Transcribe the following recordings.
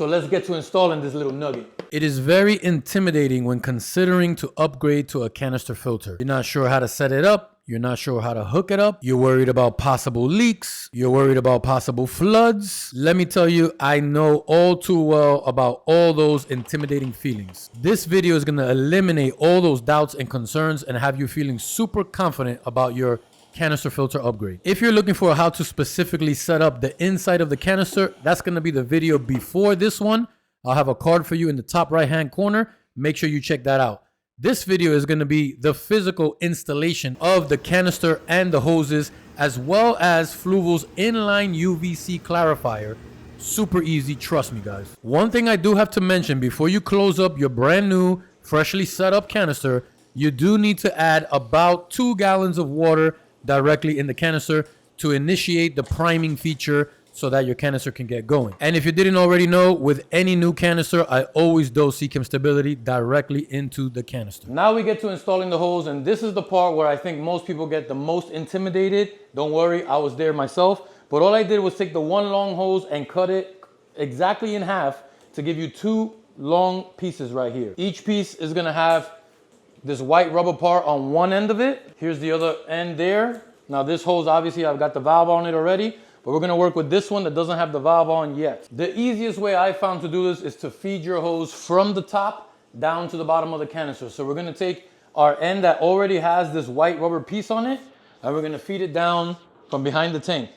So let's get to installing this little nugget. It is very intimidating when considering to upgrade to a canister filter. You're not sure how to set it up. You're not sure how to hook it up. You're worried about possible leaks. You're worried about possible floods. Let me tell you, I know all too well about all those intimidating feelings. This video is going to eliminate all those doubts and concerns and have you feeling super confident about your canister filter upgrade. If you're looking for how to specifically set up the inside of the canister, that's going to be the video before this one. I'll have a card for you in the top right hand corner. Make sure you check that out. This video is going to be the physical installation of the canister and the hoses, as well as Fluval's Inline UVC Clarifier. Super easy, trust me guys. One thing I do have to mention before you close up your brand new, freshly set up canister, you do need to add about 2 gallons of water directly in the canister to initiate the priming feature so that your canister can get going. And if you didn't already know, with any new canister, I always dose Compatibility directly into the canister. Now we get to installing the hose, and this is the part where I think most people get the most intimidated. Don't worry, I was there myself. But all I did was take the one long hose and cut it exactly in half to give you 2 long pieces right here. Each piece is gonna have this white rubber part on one end of it. Here's the other end there. Now this hose, obviously I've got the valve on it already, but we're gonna work with this one that doesn't have the valve on yet. The easiest way I found to do this is to feed your hose from the top down to the bottom of the canister. So we're gonna take our end that already has this white rubber piece on it, and we're gonna feed it down from behind the tank.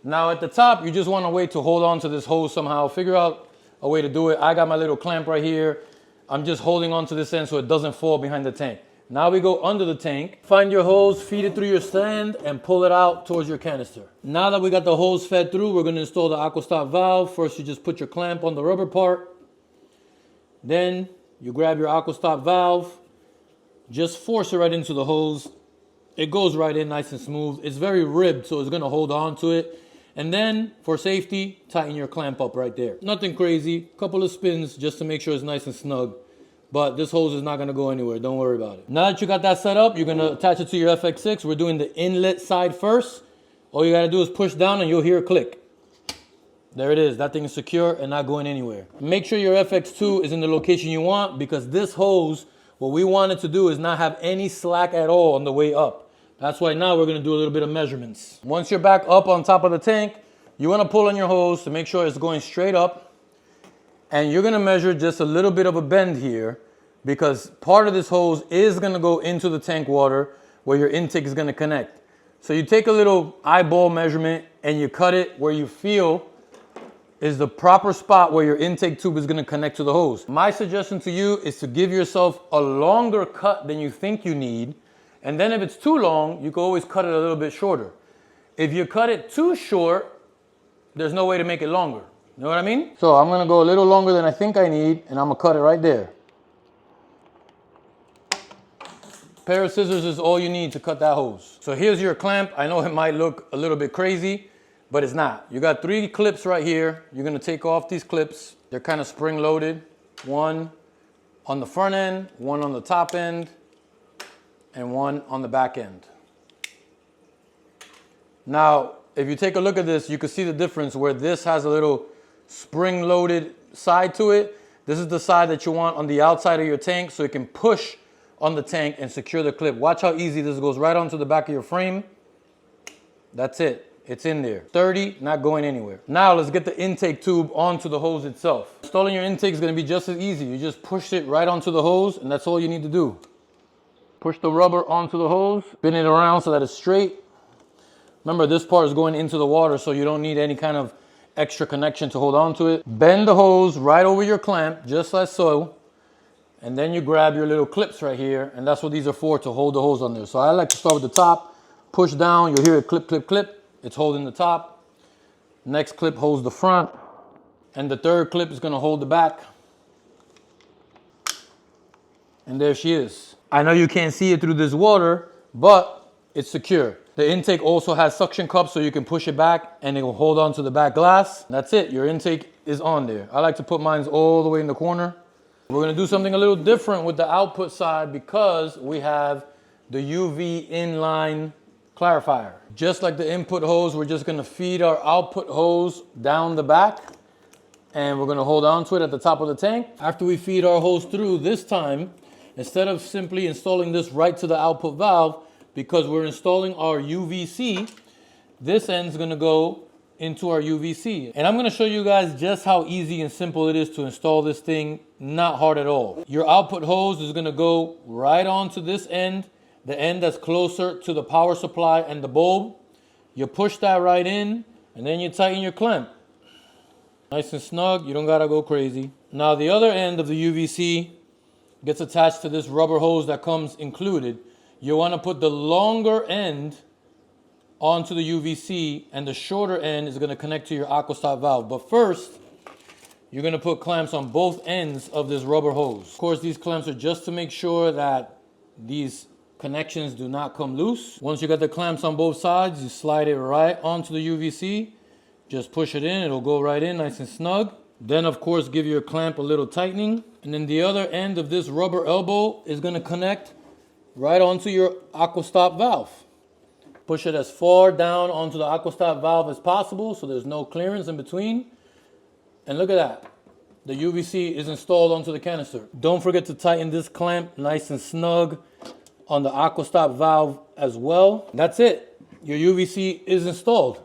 Now at the top, you just want a way to hold on to this hose somehow. Figure out a way to do it. I got my little clamp right here. I'm just holding on to this end so it doesn't fall behind the tank. Now we go under the tank, find your hose, feed it through your stand, and pull it out towards your canister. Now that we got the hose fed through, we're gonna install the AquaStop valve. First, you just put your clamp on the rubber part. Then you grab your AquaStop valve, just force it right into the hose. It goes right in nice and smooth. It's very ribbed, so it's gonna hold on to it. And then, for safety, tighten your clamp up right there. Nothing crazy, couple of spins just to make sure it's nice and snug. But this hose is not gonna go anywhere, don't worry about it. Now that you got that set up, you're gonna attach it to your FX6. We're doing the inlet side first. All you gotta do is push down and you'll hear a click. There it is, that thing is secure and not going anywhere. Make sure your FX2 is in the location you want, because this hose, what we want it to do is not have any slack at all on the way up. That's why now we're gonna do a little bit of measurements. Once you're back up on top of the tank, you wanna pull on your hose to make sure it's going straight up. And you're gonna measure just a little bit of a bend here, because part of this hose is gonna go into the tank water where your intake is gonna connect. So you take a little eyeball measurement and you cut it where you feel is the proper spot where your intake tube is gonna connect to the hose. My suggestion to you is to give yourself a longer cut than you think you need. And then if it's too long, you can always cut it a little bit shorter. If you cut it too short, there's no way to make it longer. You know what I mean? So I'm gonna go a little longer than I think I need, and I'm gonna cut it right there. Pair of scissors is all you need to cut that hose. So here's your clamp. I know it might look a little bit crazy, but it's not. You got 3 clips right here. You're gonna take off these clips. They're kind of spring loaded. 1 on the front end, 1 on the top end, and 1 on the back end. Now, if you take a look at this, you can see the difference where this has a little spring-loaded side to it. This is the side that you want on the outside of your tank so it can push on the tank and secure the clip. Watch how easy this goes right onto the back of your frame. That's it. It's in there. Sturdy, not going anywhere. Now let's get the intake tube onto the hose itself. Installing your intake is going to be just as easy. You just push it right onto the hose, and that's all you need to do. Push the rubber onto the hose, spin it around so that it's straight. Remember, this part is going into the water, so you don't need any kind of extra connection to hold on to it. Bend the hose right over your clamp, just like so. And then you grab your little clips right here, and that's what these are for, to hold the hose on there. So I like to start with the top, push down, you'll hear it clip, clip, clip. It's holding the top. Next clip holds the front, and the third clip is gonna hold the back. And there she is. I know you can't see it through this water, but it's secure. The intake also has suction cups so you can push it back and it will hold on to the back glass. That's it, your intake is on there. I like to put mine all the way in the corner. We're gonna do something a little different with the output side because we have the UV Inline Clarifier. Just like the input hose, we're just gonna feed our output hose down the back and we're gonna hold on to it at the top of the tank. After we feed our hose through, this time, instead of simply installing this right to the output valve, because we're installing our UVC, this end's gonna go into our UVC. And I'm gonna show you guys just how easy and simple it is to install this thing, not hard at all. Your output hose is gonna go right onto this end, the end that's closer to the power supply and the bulb. You push that right in, and then you tighten your clamp. Nice and snug, you don't gotta go crazy. Now the other end of the UVC gets attached to this rubber hose that comes included. You wanna put the longer end onto the UVC, and the shorter end is gonna connect to your aquastop valve. But first, you're gonna put clamps on both ends of this rubber hose. Of course, these clamps are just to make sure that these connections do not come loose. Once you got the clamps on both sides, you slide it right onto the UVC. Just push it in, it'll go right in nice and snug. Then of course, give your clamp a little tightening. And then the other end of this rubber elbow is gonna connect right onto your aquastop valve. Push it as far down onto the aquastop valve as possible so there's no clearance in between. And look at that. The UVC is installed onto the canister. Don't forget to tighten this clamp nice and snug on the aquastop valve as well. That's it. Your UVC is installed.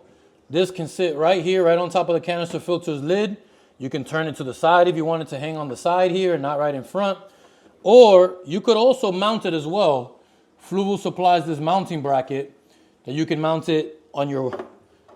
This can sit right here, right on top of the canister filter's lid. You can turn it to the side if you want it to hang on the side here and not right in front. Or you could also mount it as well. Fluval supplies this mounting bracket that you can mount it on your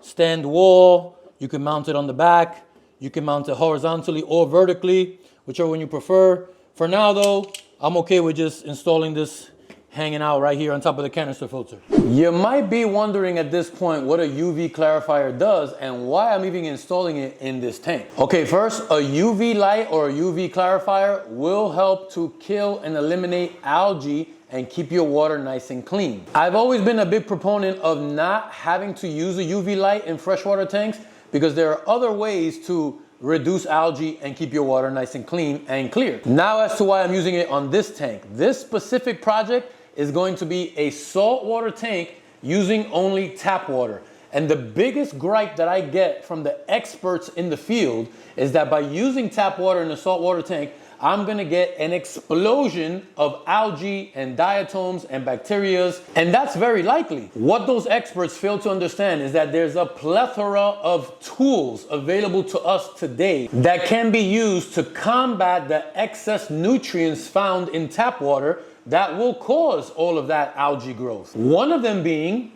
stand wall. You can mount it on the back. You can mount it horizontally or vertically, whichever one you prefer. For now though, I'm okay with just installing this hanging out right here on top of the canister filter. You might be wondering at this point what a UV clarifier does and why I'm even installing it in this tank. Okay, first, a UV light or a UV clarifier will help to kill and eliminate algae and keep your water nice and clean. I've always been a big proponent of not having to use a UV light in freshwater tanks because there are other ways to reduce algae and keep your water nice and clean and clear. Now as to why I'm using it on this tank. This specific project is going to be a saltwater tank using only tap water. And the biggest gripe that I get from the experts in the field is that by using tap water in a saltwater tank, I'm gonna get an explosion of algae and diatoms and bacterias, and that's very likely. What those experts fail to understand is that there's a plethora of tools available to us today that can be used to combat the excess nutrients found in tap water that will cause all of that algae growth. One of them being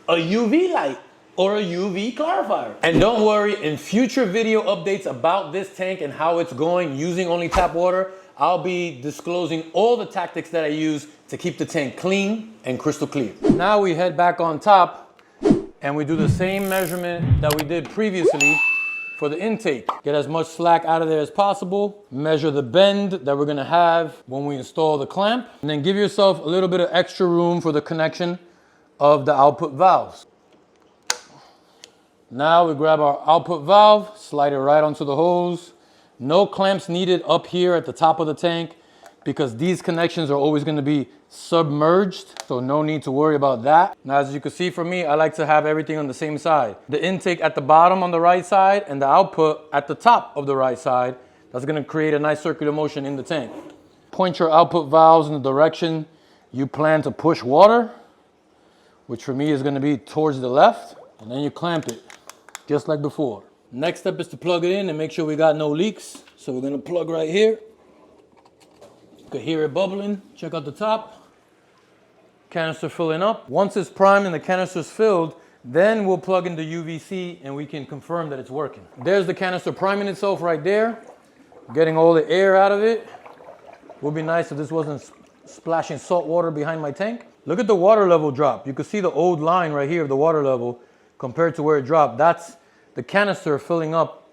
a UV light or a UV clarifier. And don't worry, in future video updates about this tank and how it's going using only tap water, I'll be disclosing all the tactics that I use to keep the tank clean and crystal clear. Now we head back on top and we do the same measurement that we did previously for the intake. Get as much slack out of there as possible. Measure the bend that we're gonna have when we install the clamp. And then give yourself a little bit of extra room for the connection of the output valves. Now we grab our output valve, slide it right onto the hose. No clamps needed up here at the top of the tank because these connections are always gonna be submerged, so no need to worry about that. Now, as you can see from me, I like to have everything on the same side. The intake at the bottom on the right side and the output at the top of the right side. That's gonna create a nice circular motion in the tank. Point your output valves in the direction you plan to push water, which for me is gonna be towards the left, and then you clamp it, just like before. Next step is to plug it in and make sure we got no leaks. So we're gonna plug right here. You can hear it bubbling. Check out the top. Canister filling up. Once it's primed and the canister's filled, then we'll plug in the UVC and we can confirm that it's working. There's the canister priming itself right there. Getting all the air out of it. Would be nice if this wasn't splashing salt water behind my tank. Look at the water level drop. You can see the old line right here of the water level compared to where it dropped. That's the canister filling up,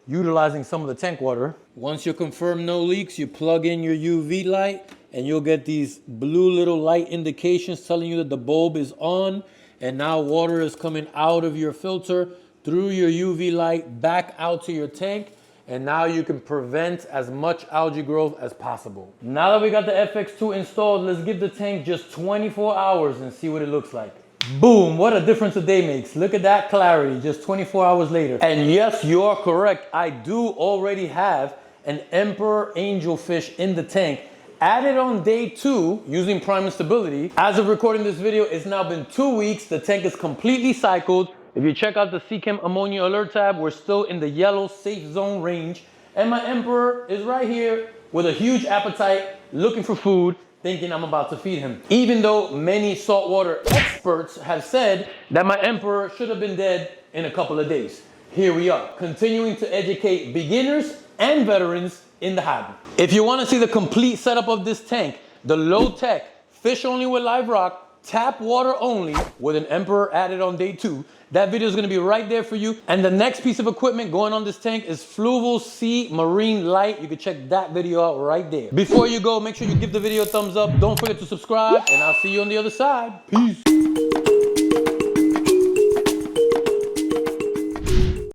utilizing some of the tank water. Once you confirm no leaks, you plug in your UV light and you'll get these blue little light indications telling you that the bulb is on, and now water is coming out of your filter through your UV light back out to your tank, and now you can prevent as much algae growth as possible. Now that we got the FX2 installed, let's give the tank just 24 hours and see what it looks like. Boom, what a difference a day makes. Look at that clarity just 24 hours later. And yes, you are correct. I do already have an emperor angelfish in the tank. Added on day 2 using Prime and Stability. As of recording this video, it's now been 2 weeks. The tank is completely cycled. If you check out the CChem ammonia alert tab, we're still in the yellow safe zone range. And my emperor is right here with a huge appetite, looking for food, thinking I'm about to feed him. Even though many saltwater experts have said that my emperor should have been dead in a couple of days. Here we are, continuing to educate beginners and veterans in the hobby. If you want to see the complete setup of this tank, the low-tech, fish only with live rock, tap water only with an emperor added on day 2, that video is going to be right there for you. And the next piece of equipment going on this tank is Fluval Sea Marine Light. You can check that video out right there. Before you go, make sure you give the video a thumbs up. Don't forget to subscribe, and I'll see you on the other side. Peace.